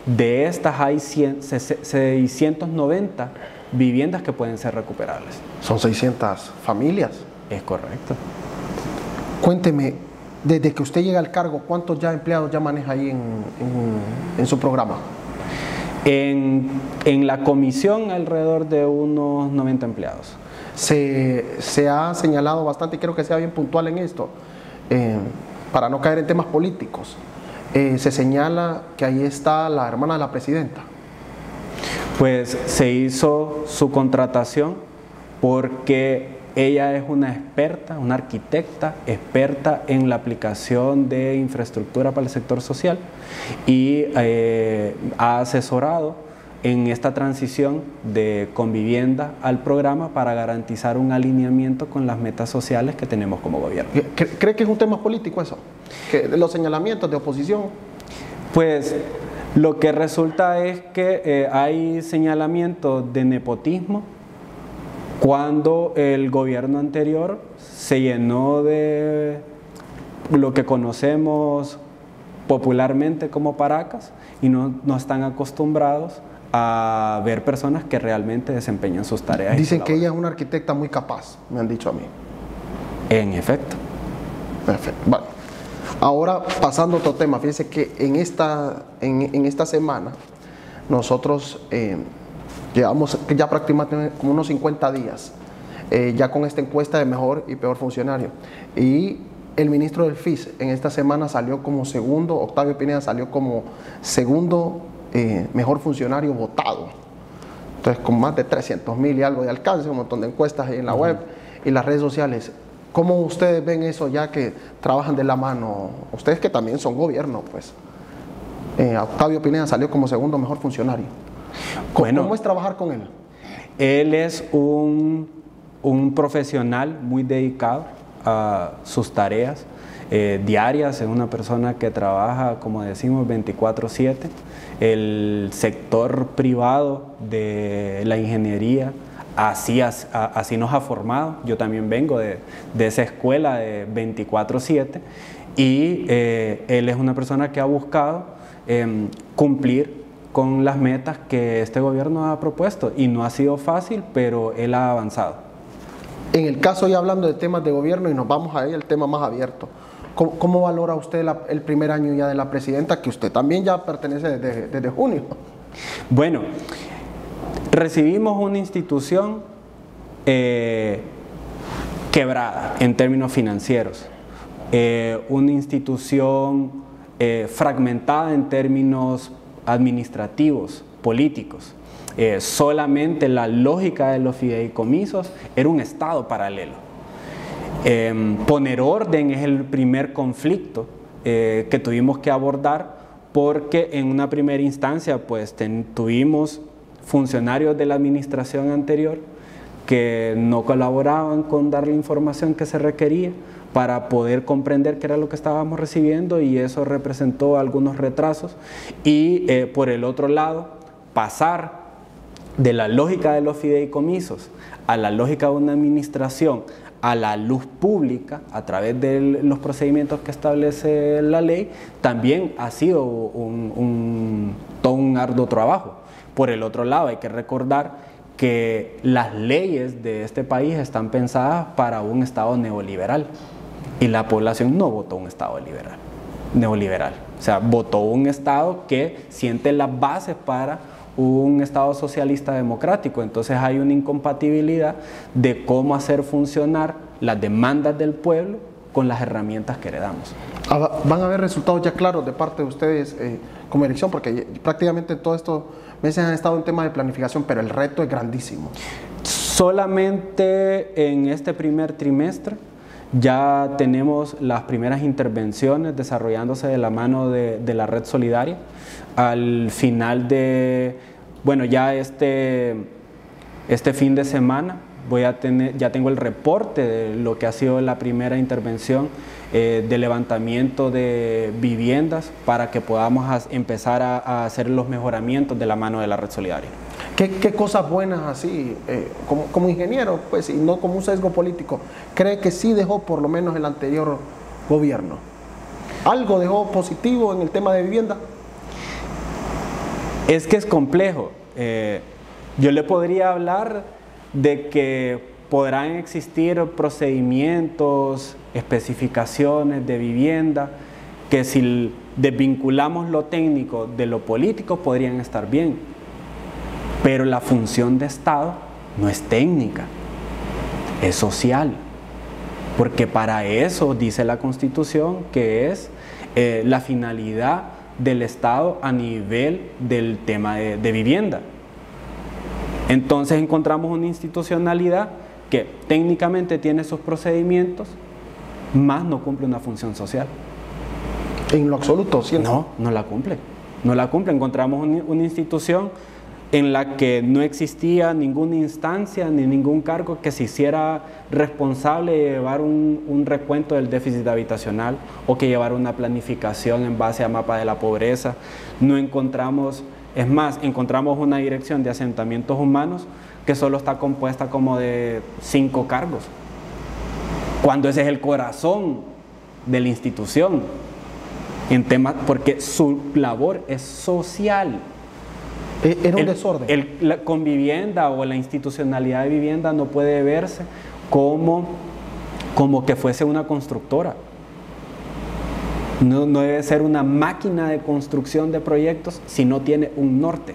De estas hay 690 viviendas que pueden ser recuperables. Son 600 familias. Es correcto. Cuénteme, desde que usted llega al cargo, ¿cuántos empleados ya maneja ahí en su programa? En la comisión alrededor de unos 90 empleados. Se ha señalado bastante, y creo que sea bien puntual en esto, para no caer en temas políticos. Se señala que ahí está la hermana de la presidenta. Pues se hizo su contratación porque ella es una experta, una arquitecta experta en la aplicación de infraestructura para el sector social y ha asesorado en esta transición de Convivienda al programa para garantizar un alineamiento con las metas sociales que tenemos como gobierno. ¿Cree que es un tema político eso? ¿Que los señalamientos de oposición? Pues lo que resulta es que hay señalamientos de nepotismo cuando el gobierno anterior se llenó de lo que conocemos popularmente como paracas y no están acostumbrados a ver personas que realmente desempeñan sus tareas. Dicen que ella es una arquitecta muy capaz, me han dicho a mí. En efecto. Perfecto. Bueno, ahora pasando a otro tema, fíjense que en esta semana nosotros llevamos ya prácticamente como unos 50 días ya con esta encuesta de mejor y peor funcionario. Y el ministro del FIS en esta semana salió como segundo, Octavio Pineda salió como segundo mejor funcionario votado. Entonces, con más de 300,000 y algo de alcance, un montón de encuestas ahí en la web y las redes sociales. ¿Cómo ustedes ven eso ya que trabajan de la mano? Ustedes que también son gobierno, pues. Octavio Pineda salió como segundo mejor funcionario. ¿Cómo es trabajar con él? Él es un profesional muy dedicado a sus tareas diarias, es una persona que trabaja, como decimos, 24/7. El sector privado de la ingeniería así nos ha formado. Yo también vengo de esa escuela de 24/7 y él es una persona que ha buscado cumplir con las metas que este gobierno ha propuesto y no ha sido fácil, pero él ha avanzado. En el caso, ya hablando de temas de gobierno, y nos vamos a ir al tema más abierto, ¿cómo valora usted el primer año ya de la presidenta, que usted también ya pertenece desde junio? Bueno, recibimos una institución quebrada en términos financieros, una institución fragmentada en términos administrativos, políticos. Solamente la lógica de los fideicomisos era un estado paralelo. Poner orden es el primer conflicto que tuvimos que abordar, porque en una primera instancia pues tuvimos funcionarios de la administración anterior que no colaboraban con dar la información que se requería para poder comprender qué era lo que estábamos recibiendo, y eso representó algunos retrasos. Y por el otro lado, pasar de la lógica de los fideicomisos a la lógica de una administración a la luz pública a través de los procedimientos que establece la ley, también ha sido todo un arduo trabajo. Por el otro lado, hay que recordar que las leyes de este país están pensadas para un Estado neoliberal, y la población no votó un Estado neoliberal. O sea, votó un Estado que siente las bases para un Estado socialista democrático. Entonces hay una incompatibilidad de cómo hacer funcionar las demandas del pueblo con las herramientas que heredamos. ¿Van a haber resultados ya claros de parte de ustedes como elección? Porque prácticamente todos estos meses han estado en tema de planificación, pero el reto es grandísimo. Solamente en este primer trimestre ya tenemos las primeras intervenciones desarrollándose de la mano de la Red Solidaria. Al final de, bueno, ya este fin de semana ya tengo el reporte de lo que ha sido la primera intervención de levantamiento de viviendas para que podamos empezar a hacer los mejoramientos de la mano de la Red Solidaria. ¿Qué cosas buenas así, como ingeniero, pues, y no como un sesgo político, cree que sí dejó por lo menos el anterior gobierno? ¿Algo dejó positivo en el tema de vivienda? Es que es complejo. Yo le podría hablar de que podrán existir procedimientos, especificaciones de vivienda, que si desvinculamos lo técnico de lo político podrían estar bien. Pero la función de Estado no es técnica, es social, porque para eso dice la Constitución que es la finalidad del Estado a nivel del tema de vivienda. Entonces encontramos una institucionalidad que técnicamente tiene sus procedimientos, más no cumple una función social. En lo absoluto, ¿cierto? No la cumple. No la cumple. Encontramos una institución en la que no existía ninguna instancia ni ningún cargo que se hiciera responsable de llevar un recuento del déficit habitacional o que llevara una planificación en base a mapa de la pobreza. No encontramos, es más, encontramos una dirección de asentamientos humanos que solo está compuesta como de 5 cargos, cuando ese es el corazón de la institución, en temas, porque su labor es social. Era un desorden. Con vivienda o la institucionalidad de vivienda no puede verse como que fuese una constructora. No debe ser una máquina de construcción de proyectos si no tiene un norte,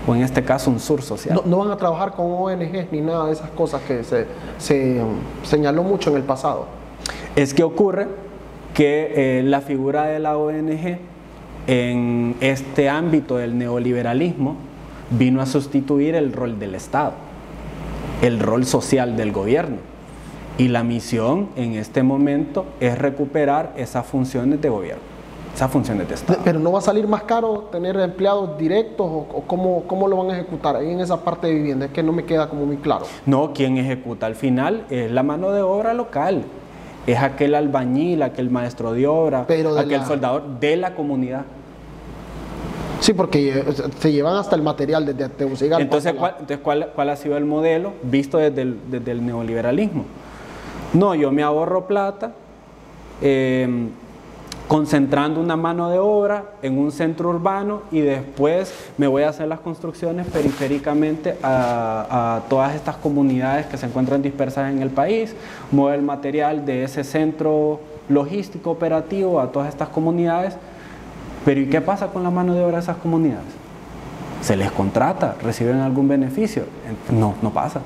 o en este caso un sur social. No van a trabajar con ONGs ni nada de esas cosas que se señaló mucho en el pasado. Es que ocurre que la figura de la ONG en este ámbito del neoliberalismo vino a sustituir el rol del Estado, el rol social del gobierno. Y la misión en este momento es recuperar esas funciones de gobierno, esas funciones de Estado. Pero ¿no va a salir más caro tener empleados directos o cómo lo van a ejecutar ahí en esa parte de vivienda? Es que no me queda como muy claro. No, quien ejecuta al final es la mano de obra local, es aquel albañil, aquel maestro de obra, aquel soldador de la comunidad. Sí, porque se llevan hasta el material desde Tegucigalpa. Entonces, ¿cuál ha sido el modelo visto desde el neoliberalismo? No, yo me ahorro plata concentrando una mano de obra en un centro urbano y después me voy a hacer las construcciones periféricamente a todas estas comunidades que se encuentran dispersas en el país, muevo el material de ese centro logístico operativo a todas estas comunidades. Pero ¿y qué pasa con la mano de obra de esas comunidades? ¿Se les contrata? ¿Reciben algún beneficio? No, no pasa.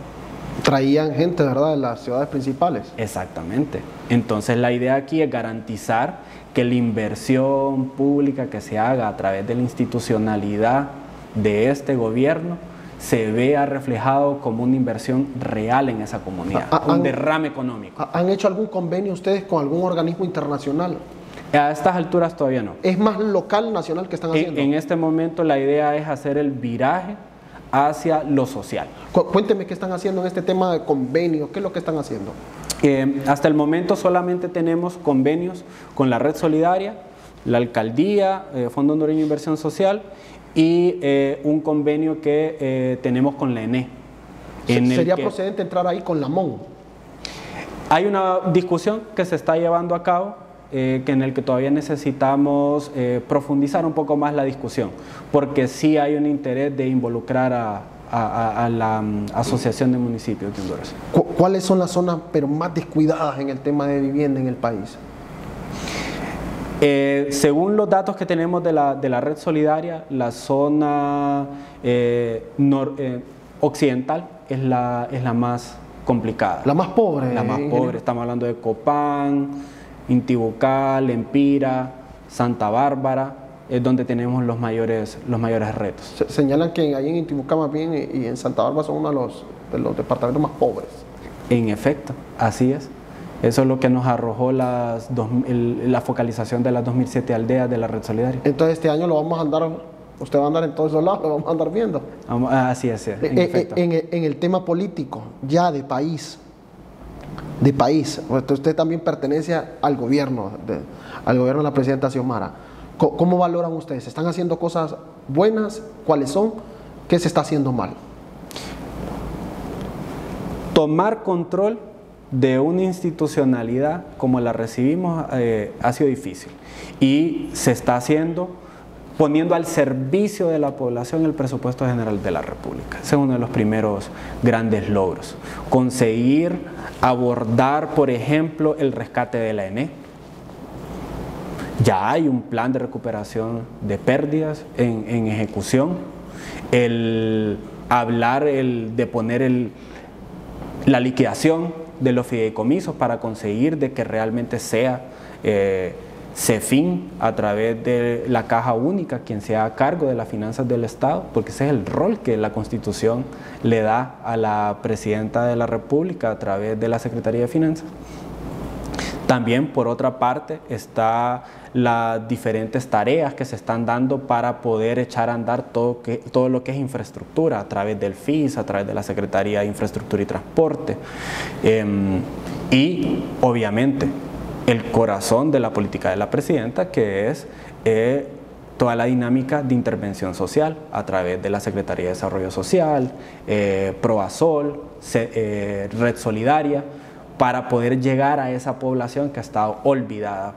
Traían gente, ¿verdad?, de las ciudades principales. Exactamente. Entonces la idea aquí es garantizar que la inversión pública que se haga a través de la institucionalidad de este gobierno se vea reflejado como una inversión real en esa comunidad, un derrame económico. ¿Han hecho algún convenio ustedes con algún organismo internacional? A estas alturas todavía no. ¿Es más local, nacional que están haciendo? En este momento la idea es hacer el viraje hacia lo social. Cuénteme qué están haciendo en este tema de convenios, qué es lo que están haciendo. Hasta el momento solamente tenemos convenios con la Red Solidaria, la Alcaldía, Fondo Hondureño de Inversión Social y un convenio que tenemos con la ENE. ¿Sería procedente entrar ahí con la MON? Hay una discusión que se está llevando a cabo en el que todavía necesitamos profundizar un poco más la discusión, porque sí hay un interés de involucrar a la Asociación de Municipios de Honduras. ¿Cuáles son las zonas pero más descuidadas en el tema de vivienda en el país? Según los datos que tenemos de la Red Solidaria, la zona occidental es la más complicada. La más pobre. La más pobre. Estamos hablando de Copán, Intibucal, Empira, Santa Bárbara, es donde tenemos los mayores retos. Señalan que ahí en Intibucal más bien y en Santa Bárbara son uno de los departamentos más pobres. En efecto, así es. Eso es lo que nos arrojó la focalización de las 2007 aldeas de la Red Solidaria. Entonces este año lo vamos a andar, usted va a andar en todos esos lados, lo vamos a andar viendo. Así es, en efecto. En el tema político, ya de país, usted también pertenece al gobierno de la presidenta Xiomara. ¿Cómo valoran ustedes? ¿Están haciendo cosas buenas? ¿Cuáles son? ¿Qué se está haciendo mal? Tomar control de una institucionalidad como la recibimos ha sido difícil y se está haciendo poniendo al servicio de la población el presupuesto general de la República. Ese es uno de los primeros grandes logros. Conseguir abordar, por ejemplo, el rescate de la ENE. Ya hay un plan de recuperación de pérdidas en ejecución. El hablar de poner la liquidación de los fideicomisos para conseguir de que realmente sea CEFIN a través de la Caja Única quien sea a cargo de las finanzas del Estado, porque ese es el rol que la Constitución le da a la Presidenta de la República a través de la Secretaría de Finanzas. También, por otra parte, está las diferentes tareas que se están dando para poder echar a andar todo lo que es infraestructura a través del FIS, a través de la Secretaría de Infraestructura y Transporte. Y, obviamente, el corazón de la política de la Presidenta, que es toda la dinámica de intervención social a través de la Secretaría de Desarrollo Social, Provasol, Red Solidaria, para poder llegar a esa población que ha estado olvidada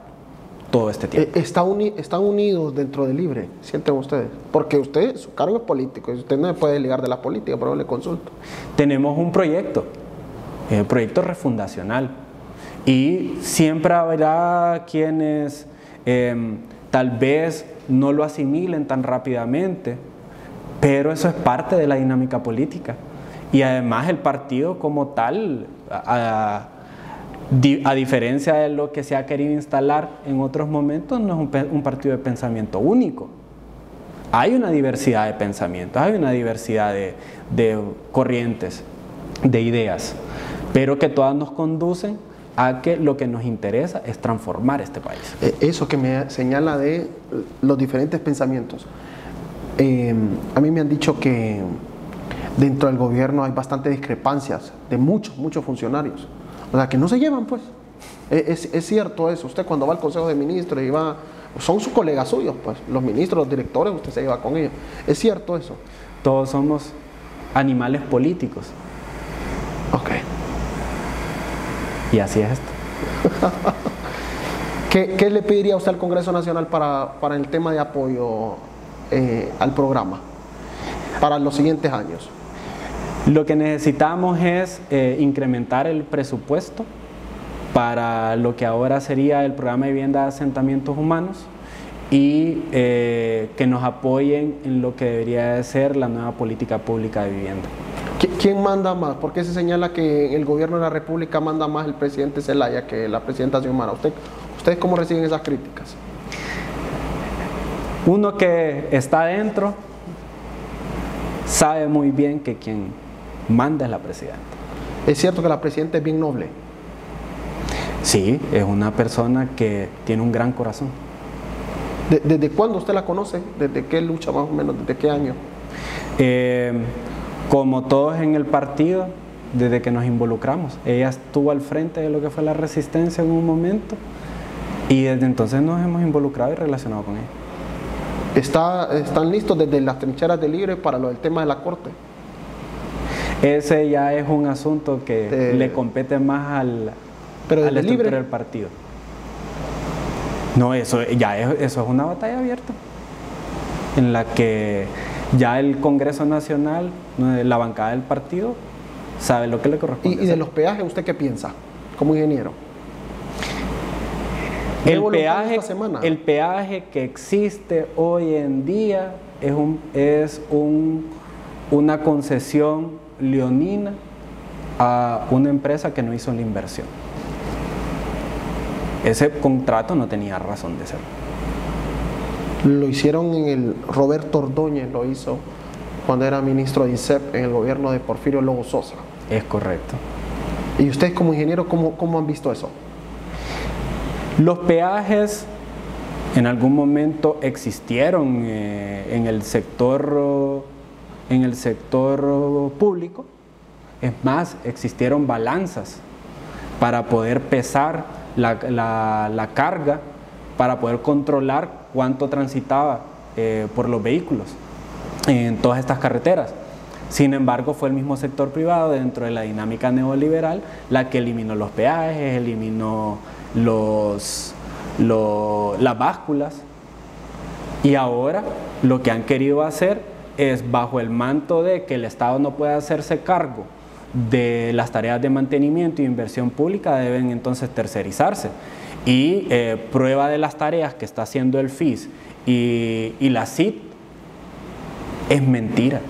todo este tiempo. ¿Están unidos dentro de Libre, sienten ustedes? Porque usted, su cargo es político, y usted no se puede ligar de la política, pero le consulto. Tenemos un proyecto refundacional, y siempre habrá quienes tal vez no lo asimilen tan rápidamente, pero eso es parte de la dinámica política. Y además el partido como tal, a diferencia de lo que se ha querido instalar en otros momentos, no es un partido de pensamiento único. Hay una diversidad de pensamientos, hay una diversidad de corrientes, de ideas, pero que todas nos conducen a que lo que nos interesa es transformar este país. Eso que me señala de los diferentes pensamientos. A mí me han dicho que dentro del gobierno hay bastantes discrepancias de muchos funcionarios, o sea, que no se llevan, pues. Es cierto eso. Usted cuando va al Consejo de Ministros y va, son sus colegas suyos, pues, los ministros, los directores, usted se lleva con ellos. Es cierto eso. Todos somos animales políticos. Ok. Y así es esto. ¿Qué le pediría usted al Congreso Nacional para el tema de apoyo al programa para los siguientes años? Lo que necesitamos es incrementar el presupuesto para lo que ahora sería el programa de vivienda de asentamientos humanos y que nos apoyen en lo que debería de ser la nueva política pública de vivienda. ¿Quién manda más? ¿Por qué se señala que el gobierno de la República manda más el presidente Zelaya que la presidenta Xiomara? ¿Ustedes cómo reciben esas críticas? Uno que está adentro sabe muy bien que quien manda es la presidenta. ¿Es cierto que la presidenta es bien noble? Sí, es una persona que tiene un gran corazón. ¿Desde cuándo usted la conoce? ¿Desde qué lucha más o menos? ¿Desde qué año? Como todos en el partido, desde que nos involucramos. Ella estuvo al frente de lo que fue la resistencia en un momento y desde entonces nos hemos involucrado y relacionado con ella. ¿Están listos desde las trincheras de Libre para lo del tema de la Corte? Ese ya es un asunto que le compete más a la estructura del partido. No, eso es una batalla abierta en la que ya el Congreso Nacional, la bancada del partido, sabe lo que le corresponde. ¿Y de los peajes usted qué piensa como ingeniero? El peaje que existe hoy en día es una concesión leonina a una empresa que no hizo la inversión. Ese contrato no tenía razón de ser. Lo hicieron Roberto Ordóñez lo hizo cuando era ministro de INSEP en el gobierno de Porfirio Lobo Sosa. Es correcto. ¿Y ustedes como ingenieros cómo han visto eso? Los peajes en algún momento existieron en el sector público. Es más, existieron balanzas para poder pesar la carga, para poder controlar cuánto transitaba por los vehículos en todas estas carreteras. Sin embargo, fue el mismo sector privado dentro de la dinámica neoliberal la que eliminó los peajes, eliminó las básculas, y ahora lo que han querido hacer es, bajo el manto de que el Estado no puede hacerse cargo de las tareas de mantenimiento e inversión pública, deben entonces tercerizarse. Y prueba de las tareas que está haciendo el FIS y la CIT es mentira.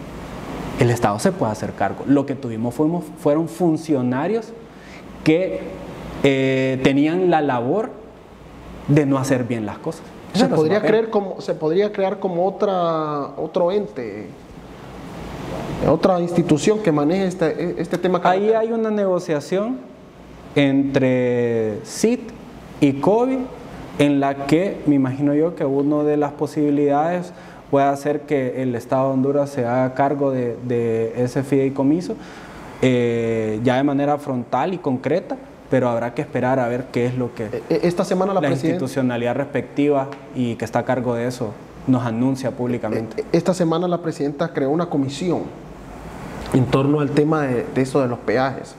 El Estado se puede hacer cargo. Lo que tuvimos fueron funcionarios que tenían la labor de no hacer bien las cosas. Se podría crear como otro ente, otra institución que maneje este tema. Ahí hay una negociación entre CIT y COVID, en la que me imagino yo que una de las posibilidades puede hacer que el Estado de Honduras se haga cargo de ese fideicomiso ya de manera frontal y concreta, pero habrá que esperar a ver qué es lo que esta semana la institucionalidad respectiva y que está a cargo de eso nos anuncia públicamente. Esta semana la presidenta creó una comisión en torno al tema de eso de los peajes.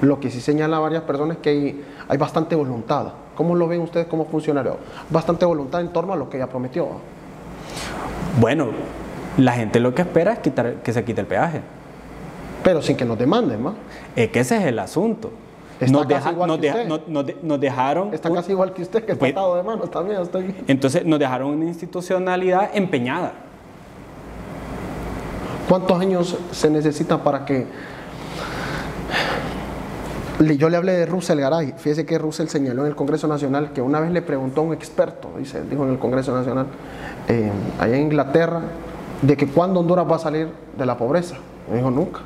Lo que sí señala a varias personas es que hay bastante voluntad. ¿Cómo lo ven ustedes como funcionarios? Bastante voluntad en torno a lo que ella prometió. Bueno, la gente lo que espera es que se quite el peaje. Pero sin que nos demanden, ¿no? Es que ese es el asunto. Nos dejaron... Está casi igual que usted, que está atado de manos también. Entonces nos dejaron una institucionalidad empeñada. ¿Cuántos años se necesitan para que... Yo le hablé de Russell Garay. Fíjese que Russell señaló en el Congreso Nacional que una vez le preguntó a un experto, dijo en el Congreso Nacional, allá en Inglaterra, de que cuándo Honduras va a salir de la pobreza. Me dijo nunca.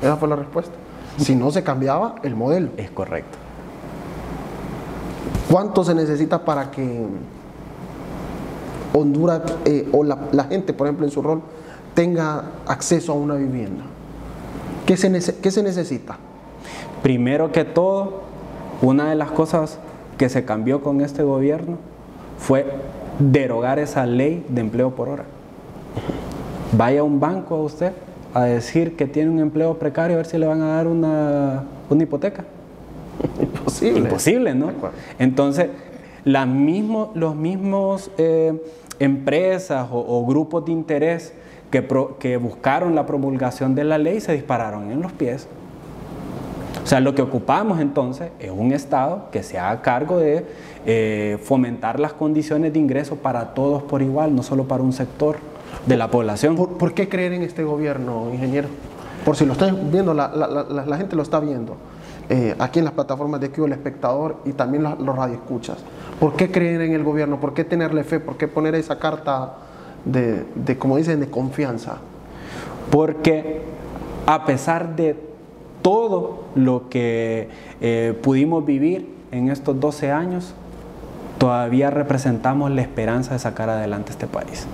Esa fue la respuesta. Si no se cambiaba el modelo. Es correcto. ¿Cuánto se necesita para que Honduras o la gente, por ejemplo, en su rol, tenga acceso a una vivienda? ¿Qué se necesita? Primero que todo, una de las cosas que se cambió con este gobierno fue derogar esa ley de empleo por hora. Vaya a un banco a usted a decir que tiene un empleo precario a ver si le van a dar una hipoteca. Imposible. Imposible, ¿no? Entonces, los mismos empresas o grupos de interés que buscaron la promulgación de la ley se dispararon en los pies. O sea, lo que ocupamos entonces es un Estado que se haga cargo de fomentar las condiciones de ingreso para todos por igual, no solo para un sector de la población. ¿Por qué creer en este gobierno, ingeniero? Por si lo están viendo, la gente lo está viendo. Aquí en las plataformas de QO, el espectador y también los radioescuchas. ¿Por qué creer en el gobierno? ¿Por qué tenerle fe? ¿Por qué poner esa carta de como dicen, de confianza? Porque a pesar de todo lo que pudimos vivir en estos 12 años, todavía representamos la esperanza de sacar adelante este país.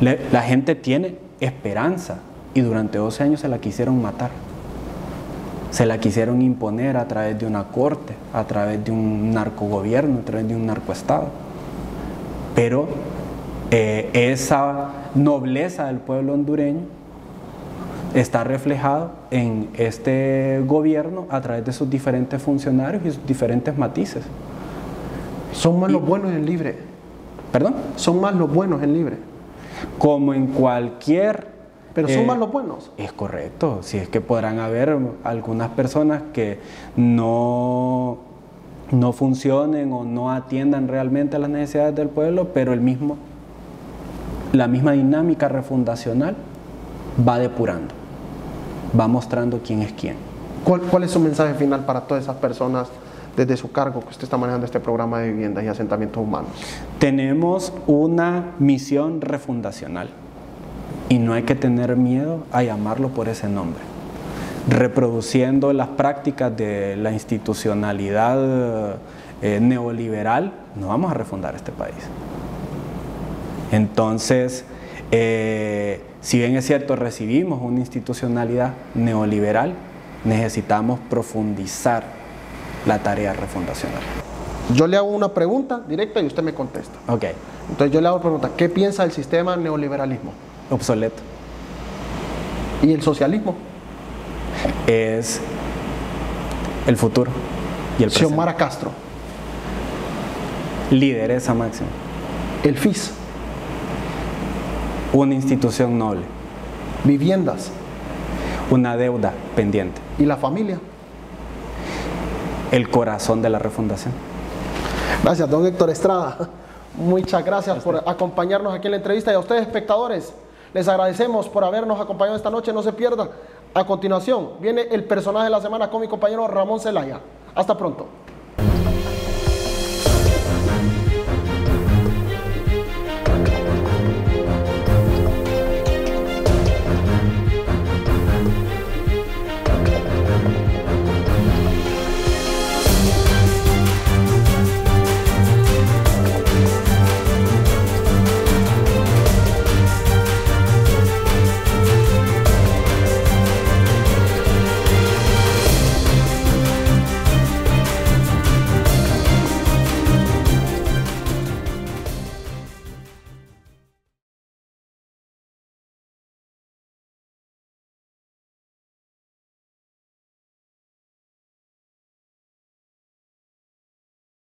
La gente tiene esperanza y durante 12 años se la quisieron matar. Se la quisieron imponer a través de una corte, a través de un narcogobierno, a través de un narcoestado. Pero esa nobleza del pueblo hondureño está reflejado en este gobierno a través de sus diferentes funcionarios y sus diferentes matices. ¿Son más los buenos en libre? ¿Perdón? ¿Son más los buenos en libre? Como en cualquier... Pero son más los buenos. Es correcto, si es que podrán haber algunas personas que no funcionen o no atiendan realmente a las necesidades del pueblo, pero la misma dinámica refundacional va depurando, va mostrando quién es quién. ¿Cuál es su mensaje final para todas esas personas desde su cargo que usted está manejando este programa de viviendas y asentamientos humanos? Tenemos una misión refundacional. Y no hay que tener miedo a llamarlo por ese nombre. Reproduciendo las prácticas de la institucionalidad neoliberal, no vamos a refundar este país. Entonces, si bien es cierto, recibimos una institucionalidad neoliberal, necesitamos profundizar la tarea refundacional. Yo le hago una pregunta directa y usted me contesta. Ok. Entonces yo le hago la pregunta, ¿qué piensa del sistema neoliberalismo? Obsoleto. ¿Y el socialismo? Es el futuro y el presente. Xiomara Castro. Lideresa máxima. El FIS. Una institución noble. Viviendas. Una deuda pendiente. ¿Y la familia? El corazón de la refundación. Gracias, don Héctor Estrada. Muchas gracias por acompañarnos aquí en la entrevista y a ustedes, espectadores. Les agradecemos por habernos acompañado esta noche. No se pierda. A continuación viene el personaje de la semana con mi compañero Ramón Zelaya. Hasta pronto.